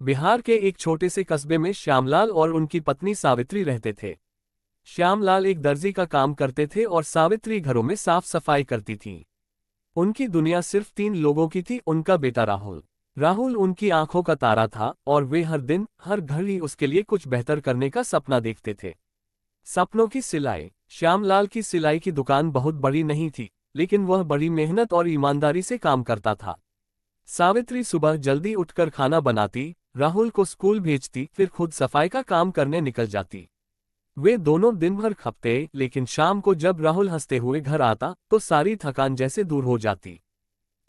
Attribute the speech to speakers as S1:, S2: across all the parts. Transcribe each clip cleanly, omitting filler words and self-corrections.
S1: बिहार के एक छोटे से कस्बे में श्यामलाल और उनकी पत्नी सावित्री रहते थे। श्यामलाल एक दर्जी का काम करते थे और सावित्री घरों में साफ सफाई करती थी। उनकी दुनिया सिर्फ 3 लोगों की थी, उनका बेटा राहुल। राहुल उनकी आंखों का तारा था और वे हर दिन हर घड़ी उसके लिए कुछ बेहतर करने का सपना देखते थे। सपनों की सिलाई। श्यामलाल की सिलाई की दुकान बहुत बड़ी नहीं थी, लेकिन वह बड़ी मेहनत और ईमानदारी से काम करता था। सावित्री सुबह जल्दी उठकर खाना बनाती, राहुल को स्कूल भेजती, फिर खुद सफाई का काम करने निकल जाती। वे दोनों दिन भर खपते, लेकिन शाम को जब राहुल हंसते हुए घर आता तो सारी थकान जैसे दूर हो जाती।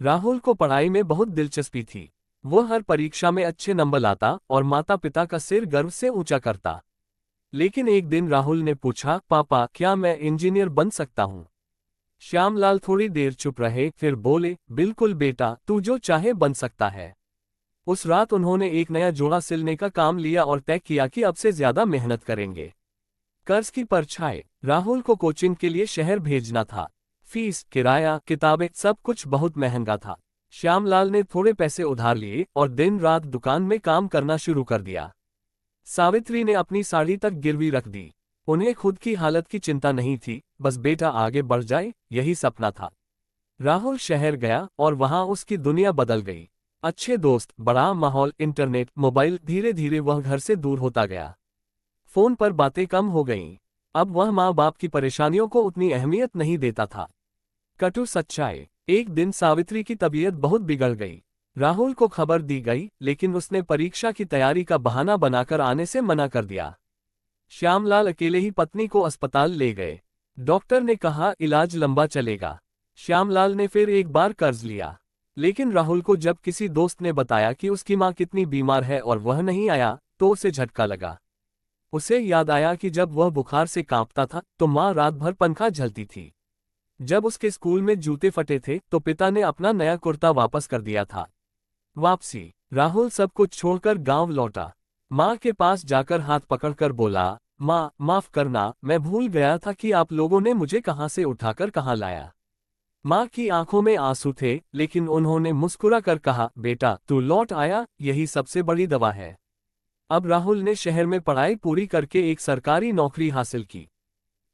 S1: राहुल को पढ़ाई में बहुत दिलचस्पी थी। वो हर परीक्षा में अच्छे नंबर लाता और माता पिता का सिर गर्व से ऊंचा करता। लेकिन एक दिन राहुल ने पूछा, पापा क्या मैं इंजीनियर बन सकता हूँ? श्यामलाल थोड़ी देर चुप रहे, फिर बोले, बिल्कुल बेटा, तू जो चाहे बन सकता है। उस रात उन्होंने एक नया जोड़ा सिलने का काम लिया और तय किया कि अब से ज्यादा मेहनत करेंगे। कर्ज की परछाई। राहुल को कोचिंग के लिए शहर भेजना था। फीस, किराया, किताबें, सब कुछ बहुत महंगा था। श्यामलाल ने थोड़े पैसे उधार लिए और दिन रात दुकान में काम करना शुरू कर दिया। सावित्री ने अपनी साड़ी तक गिरवी रख दी। उन्हें खुद की हालत की चिंता नहीं थी, बस बेटा आगे बढ़ जाए, यही सपना था। राहुल शहर गया और वहां उसकी दुनिया बदल गई। अच्छे दोस्त, बड़ा माहौल, इंटरनेट, मोबाइल, धीरे धीरे वह घर से दूर होता गया। फोन पर बातें कम हो गईं। अब वह माँ बाप की परेशानियों को उतनी अहमियत नहीं देता था। कटु सच्चाई। एक दिन सावित्री की तबीयत बहुत बिगड़ गई। राहुल को खबर दी गई, लेकिन उसने परीक्षा की तैयारी का बहाना बनाकर आने से मना कर दिया। श्यामलाल अकेले ही पत्नी को अस्पताल ले गए। डॉक्टर ने कहा इलाज लंबा चलेगा। श्यामलाल ने फिर एक बार कर्ज लिया। लेकिन राहुल को जब किसी दोस्त ने बताया कि उसकी माँ कितनी बीमार है और वह नहीं आया, तो उसे झटका लगा। उसे याद आया कि जब वह बुखार से कांपता था तो माँ रात भर पंखा झलती थी। जब उसके स्कूल में जूते फटे थे तो पिता ने अपना नया कुर्ता वापस कर दिया था। वापसी। राहुल सब कुछ छोड़कर गांव लौटा। माँ के पास जाकर हाथ पकड़कर बोला, माँ माफ करना, मैं भूल गया था कि आप लोगों ने मुझे कहाँ से उठाकर कहाँ लाया। माँ की आंखों में आंसू थे, लेकिन उन्होंने मुस्कुरा कर कहा, बेटा तू लौट आया, यही सबसे बड़ी दवा है। अब राहुल ने शहर में पढ़ाई पूरी करके एक सरकारी नौकरी हासिल की।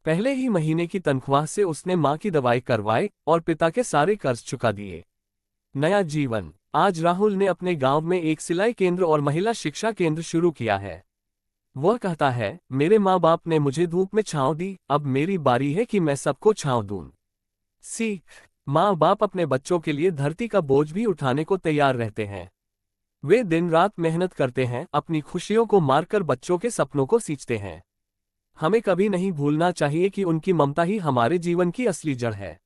S1: पहले ही महीने की तनख्वाह से उसने माँ की दवाई करवाई और पिता के सारे कर्ज चुका दिए। नया जीवन। आज राहुल ने अपने गांव में एक सिलाई केंद्र और महिला शिक्षा केंद्र शुरू किया है। वह कहता है, मेरे माँ बाप ने मुझे धूप में छांव दी, अब मेरी बारी है कि मैं सबको छांव दूं। सीख। माँ बाप अपने बच्चों के लिए धरती का बोझ भी उठाने को तैयार रहते हैं। वे दिन रात मेहनत करते हैं, अपनी खुशियों को मारकर बच्चों के सपनों को सींचते हैं। हमें कभी नहीं भूलना चाहिए कि उनकी ममता ही हमारे जीवन की असली जड़ है।